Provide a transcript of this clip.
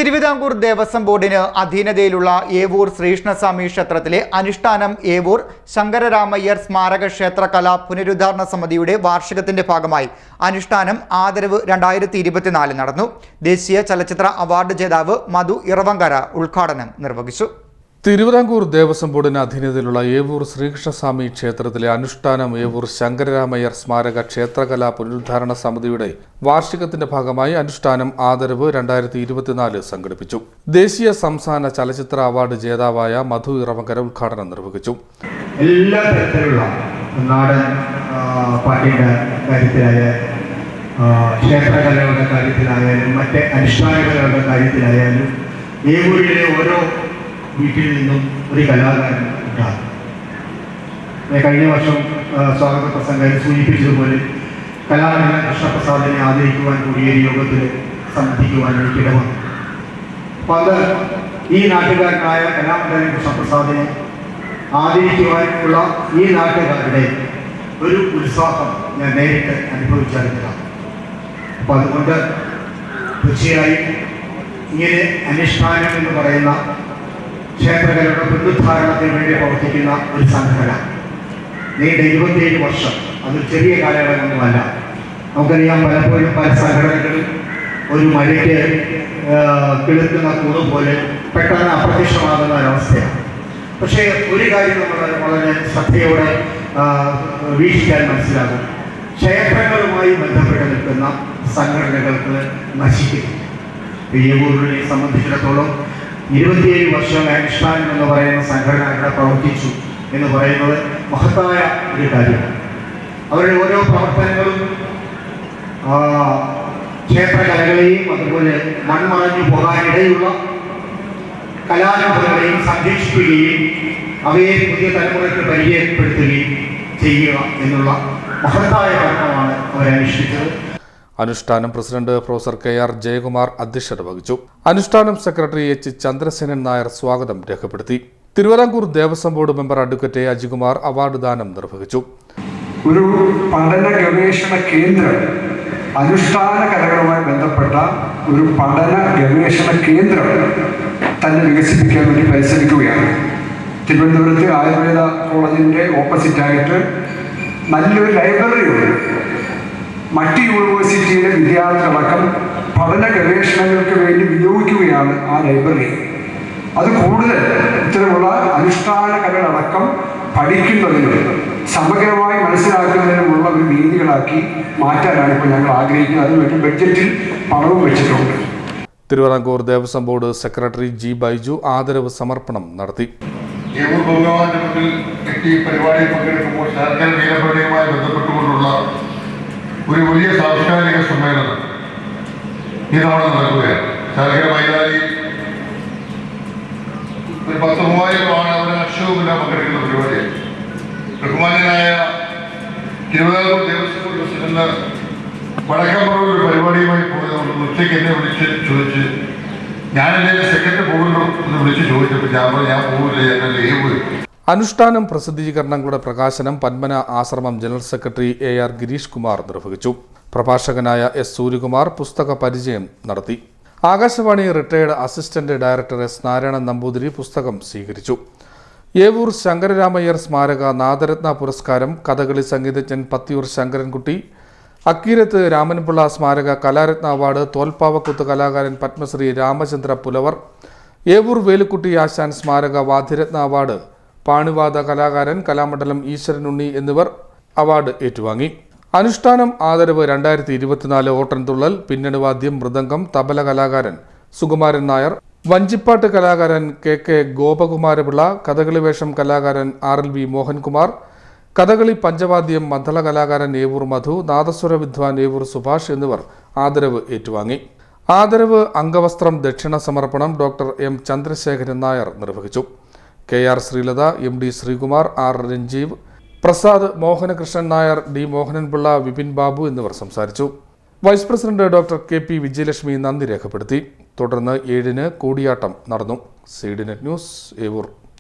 തിരുവിതാംകൂർ ദേവസ്വം ബോർഡിന് അധീനതയിലുള്ള ഏവൂർ ശ്രീകൃഷ്ണസ്വാമി ക്ഷേത്രത്തിലെ അനുഷ്ഠാനം ഏവൂർ ശങ്കരരാമയ്യർ സ്മാരക ക്ഷേത്ര കലാ പുനരുദ്ധാരണ സമിതിയുടെ വാർഷികത്തിന്റെ ഭാഗമായി അനുഷ്ഠാനം ആദരവ് 2024 നടന്നു. ദേശീയ ചലച്ചിത്ര അവാർഡ് ജേതാവ് മധു ഇറവങ്കര ഉദ്ഘാടനം നിർവഹിച്ചു. തിരുവിതാംകൂർ ദേവസ്വം ബോർഡിന് അധീനതയിലുള്ള ഏവൂർ ശ്രീകൃഷ്ണസ്വാമി ക്ഷേത്രത്തിലെ അനുഷ്ഠാനം ഏവൂർ ശങ്കരരാമയ്യർ സ്മാരക ക്ഷേത്രകലാ പുനരുദ്ധാരണ സമിതിയുടെ വാർഷികത്തിന്റെ ഭാഗമായി അനുഷ്ഠാനം ആദരവ് 2024 സംഘടിപ്പിച്ചു. ദേശീയ സംസ്ഥാന ചലച്ചിത്ര അവാർഡ് ജേതാവായ മധു ഇറവങ്കര ഉദ്ഘാടനം നിർവഹിച്ചു. എല്ലാ തരത്തിലുള്ള നാടൻ പാട്ടിന്റെ കാര്യത്തിലായാലും ക്ഷേത്രകലകളുടെ കാര്യത്തിലായാലും മറ്റ് അനുഷ്ഠാനകലകളുടെ കാര്യത്തിലായാലും ഏവൂരിലെ ഓരോ വീട്ടിൽ നിന്നും ഒരു കലാകാരൻ ഉണ്ടാകും. കഴിഞ്ഞ വർഷം സ്വാഗത പ്രസംഗം സൂചിപ്പിച്ചതുപോലെ കലാകാരൻ കൃഷ്ണപ്രസാദിനെ ആദരിക്കുവാൻ കൂടിയ യോഗത്തിൽ സംബന്ധിക്കുവാൻ എനിക്കിട വന്നു. അപ്പോൾ അത് ഈ നാട്ടുകാരനായ കലാമണ്ഡലൻ കൃഷ്ണപ്രസാദിനെ ആദരിക്കുവാനുള്ള ഈ നാട്ടുകാരുടെ ഒരു ഉത്സാഹം ഞാൻ നേരിട്ട് അനുഭവിച്ചറിഞ്ഞതാണ്. അപ്പോൾ അതുകൊണ്ട് തീർച്ചയായും ഇങ്ങനെ അനുഷ്ഠാനം എന്ന് പറയുന്ന ക്ഷേത്രകലയുടെ പുനരുദ്ധാരണത്തിന് വേണ്ടി പ്രവർത്തിക്കുന്ന ഒരു സംഘടന നീണ്ട 27 വർഷം, അത് ചെറിയ കാലയളവൊന്നുമല്ല. നമുക്കറിയാം, പലപ്പോഴും പല സംഘടനകളും ഒരു മഴയ്ക്ക് കിളുക്കുന്ന കൂട് പോലെ പെട്ടെന്ന് അപ്രത്യക്ഷമാകുന്ന ഒരവസ്ഥയാണ്. പക്ഷേ ഒരു കാര്യം നമ്മൾ വളരെ ശ്രദ്ധയോടെ വീക്ഷിക്കാൻ മനസ്സിലാകും: ക്ഷേത്രങ്ങളുമായി ബന്ധപ്പെട്ട് നിൽക്കുന്ന സംഘടനകൾക്ക് നശിക്കുന്നു. ഏവൂരിനെ സംബന്ധിച്ചിടത്തോളം 27 വർഷം അനുഷ്ഠാനം എന്ന് പറയുന്ന സംഘടന ഇവിടെ പ്രവർത്തിച്ചു എന്ന് പറയുന്നത് മഹത്തായ ഒരു കാര്യമാണ്. അവരുടെ ഓരോ പ്രവർത്തനങ്ങളും ക്ഷേത്രകലകളെയും അതുപോലെ മൺമറഞ്ഞു പോകാനിടയുള്ള കലാരൂപങ്ങളെയും സംരക്ഷിക്കുകയും അവയെ പുതിയ തലമുറയ്ക്ക് പരിചയപ്പെടുത്തുകയും ചെയ്യുക എന്നുള്ള മഹത്തായ ഭരണമാണ് അവരനുഷ്ഠിച്ചത്. അനുഷ്ഠാനം പ്രസിഡന്റ് പ്രൊഫസർ KR ജയകുമാർ അധ്യക്ഷത വഹിച്ചു. അനുഷ്ഠാനം സെക്രട്ടറി H ചന്ദ്രസേനൻ നായർ സ്വാഗതം രേഖപ്പെടുത്തി. Thiruvithamkoor Devaswom board member advocate A Ajikumar award ദാനം നിർവഹിച്ചു. ഒരു പഠന ഗവേഷണ കേന്ദ്രം, അനുഷ്ഠാന കലകളുമായി ബന്ധപ്പെട്ട ഒരു പഠന ഗവേഷണ കേന്ദ്രം തന്നെ വികസിപ്പിക്കാൻ വേണ്ടി പരിശ്രമിക്കുകയാണ്. തിരുവനന്തപുരത്ത് ആയുർവേദ കോളേജിൻ്റെ ഓപ്പോസിറ്റായിട്ട് നല്ലൊരു ലൈബ്രറി ഉണ്ട്. മറ്റ് യൂണിവേഴ്സിറ്റിയിലെ വിദ്യാർത്ഥികളടക്കം പഠന ഗവേഷണങ്ങൾക്ക് വേണ്ടി വിനിയോഗിക്കുകയാണ് ആ ലൈബ്രറി. അത് കൂടുതൽ ഇത്തരമുള്ള അനുഷ്ഠാന കലകളടക്കം പഠിക്കുന്നതിനും സമഗ്രമായി മനസ്സിലാക്കുന്നതിനുമുള്ള ഒരു രീതികളാക്കി മാറ്റാനാണ് ഇപ്പോൾ ഞങ്ങൾ ആഗ്രഹിക്കുന്നത്. അതിനുവേണ്ടി ബഡ്ജറ്റിൽ പണവും വെച്ചിട്ടുണ്ട്. Thiruvithamkoor Devaswom board secretary G Baiju ആദരവ് സമർപ്പണം നടത്തി. പരിപാടിയിൽ പങ്കെടുക്കുമ്പോൾ ശാർക്കൽ വീരഭരണയുമായി ബന്ധപ്പെട്ടുകൊണ്ടുള്ള ഒരു വലിയ സാംസ്കാരിക സമ്മേളനം ഈ തവണ നടക്കുകയാണ്. ശാർക്കര മൈതാനിയിൽ ഒരു 10,000 ഒരു ലക്ഷവുമില്ല പങ്കെടുക്കുന്ന പരിപാടിയാണ്. ബഹുമാന്യനായ തിരുവിതാംകൂർ ദേവസ്വം ബോർഡ് പ്രസിഡന്റ് വടക്കമ്പുറം ഒരു പരിപാടിയുമായി പോയതുകൊണ്ട് ഉച്ചയ്ക്ക് എന്നെ വിളിച്ച് ചോദിച്ച് ഞാനെൻ്റെ സെക്രട്ടറി പോകുന്നു എന്ന് വിളിച്ച് ചോദിച്ചപ്പോൾ ഞാൻ പോകില്ല, ഞാൻ ലീവ്. അനുഷ്ഠാനം പ്രസിദ്ധീകരണങ്ങളുടെ പ്രകാശനം പന്മന ആശ്രമം general secretary AR Girish Kumar നിർവഹിച്ചു. പ്രഭാഷകനായ S സൂര്യകുമാർ പുസ്തക പരിചയം നടത്തി. Akashvani retired assistant director S Narayanan Namboothiri പുസ്തകം സ്വീകരിച്ചു. ഏവൂർ ശങ്കരരാമയ്യർ സ്മാരക നാദരത്ന പുരസ്കാരം കഥകളി സംഗീതജ്ഞൻ പത്തിയൂർ ശങ്കരൻകുട്ടി, അക്കീരത്ത് രാമൻപിള്ള സ്മാരക കലാരത്ന അവാർഡ് തോൽപ്പാവക്കുത്ത് കലാകാരൻ പത്മശ്രീ രാമചന്ദ്ര പുലവർ, ഏവൂർ വേലുക്കുട്ടി ആശാൻ സ്മാരക വാദ്യരത്ന അവാർഡ് പാണിവാദ കലാകാരൻ കലാമണ്ഡലം ഈശ്വരനുണ്ണി എന്നിവർ അവാർഡ് ഏറ്റുവാങ്ങി. അനുഷ്ഠാനം ആദരവ് 2024 ഓട്ടൻതുള്ളൽ, പിന്നണിവാദ്യം, മൃദംഗം, തബല കലാകാരൻ സുകുമാരൻ നായർ, വഞ്ചിപ്പാട്ട് കലാകാരൻ KK ഗോപകുമാരപിള്ള, കഥകളി വേഷം കലാകാരൻ RLV മോഹൻകുമാർ, കഥകളി പഞ്ചവാദ്യം മദ്ദള കലാകാരൻ ഏവൂർ മധു, നാദസ്വര വിദ്വാൻ ഏവൂർ സുഭാഷ് എന്നിവർ ആദരവ് ഏറ്റുവാങ്ങി. ആദരവ് അംഗവസ്ത്രം ദക്ഷിണ സമർപ്പണം ഡോക്ടർ M ചന്ദ്രശേഖരൻ നായർ നിർവഹിച്ചു. KR Sreelatha, MD Sreekumar, R Ranjeev, Prasad, Mohanakrishnan Nair, D Mohanan Pillai, Vipin Babu എന്നിവർ സംസാരിച്ചു. Vice president doctor KP Vijayalakshmi നന്ദി രേഖപ്പെടുത്തി. തുടർന്ന് 7-ന് കൂടിയാട്ടം നടന്നു. CDNet news, Evoor.